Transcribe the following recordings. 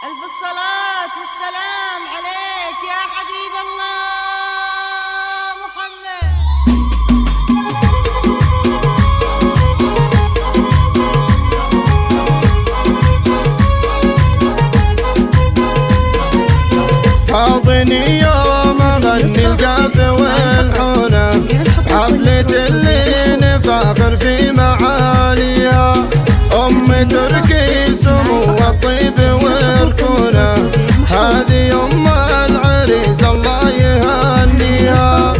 ألف الصلاة والسلام عليك يا حبيب الله محمد. حاضني يوم أغني القاف والحونة، حفلة اللي نفاخر في معاليها، أم تركي سمو الطيب وركونة، هذه أم العريس الله يهنيها.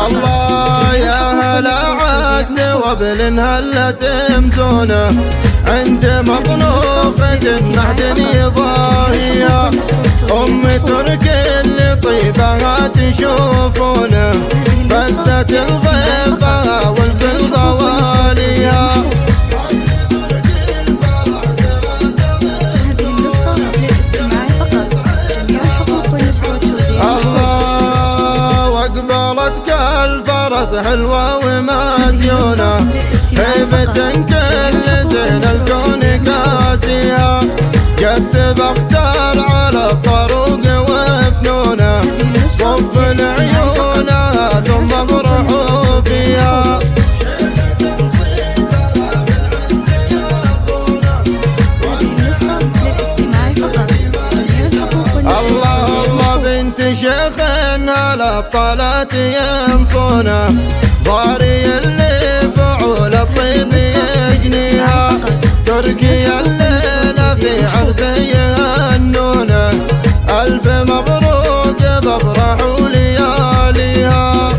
الله يا هلا عد وابل هلا تمزونه، عند مطلوقة معدن ضاهية، أم تركي اللي طيبها تشوفونه، فست الغيبة والكل غواليها. الله واقبلتك الفرس حلوة ومزيونة، هيبة كل زين الكون كاسيها، قد بختار على الطروق وفنونة، صف العيون ثم افرحوا فيها. الله الله بنت شيخ على الطلات ينصونه، ضاري اللي فعول الطيب يجنيها، تركي الليلة في عرس يهنونه، ألف مبروك بفرح ولياليها.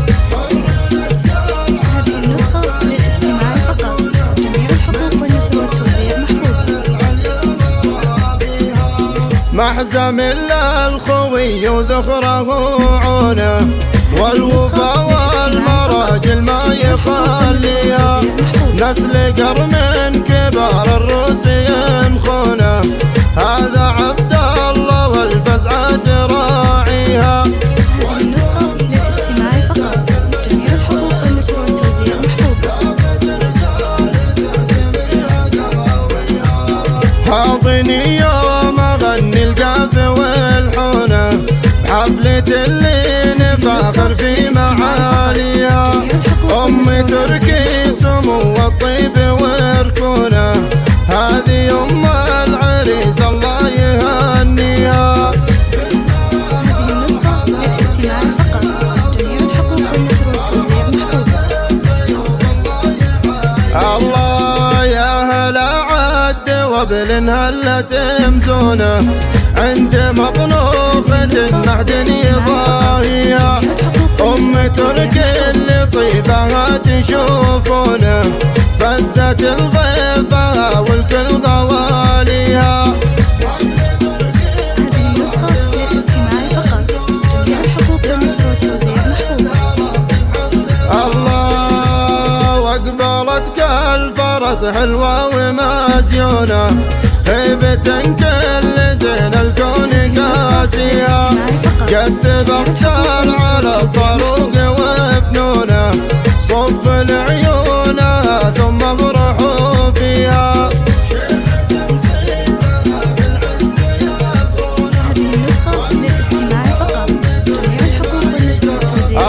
محزم إلا الخوي وذخره عونه، والوفا والمراجل ما يخليها، نسل قرم كبار الروس ينخونه، هذا عبد الله والفزعة راعيها. حاضني يوم أغني القاف والحونة، حفلة اللي نفاخر في معاليها، أم تركي سمو الطيب وركونة، هذه أم العريس الله يهنيها. الله يا هلا عد وابل هلا تمزونه، عند مطلوقة معدن ضاهية، أم تركي اللي طيبها تشوفونه، فزت الغيبة والكل غواليها. الله واقبلتك الفرس حلوة ومزيونة، هيبة كل زين الكون كاسيها، قد بختار على الطروق وفنونه، صف العيون ثم افرحوا فيها.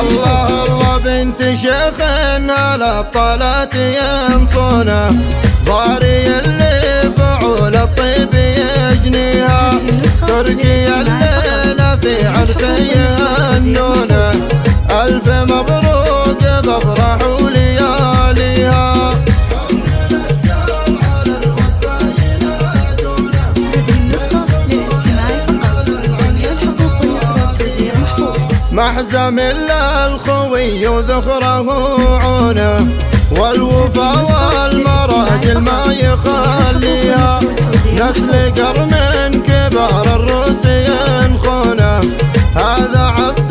الله الله بنت شيخ على الطلات ينصونه، ضاري اللي فعول الطيب يجنيها، تركي الليلة في عرس يهنونه، ألف مبروك بفرح ولياليها. محزم إلا الخوي وذخره عونه، والوفا والمراجل ما يخليها، نسل قرم كبار الروس ينخونه، هذا عبد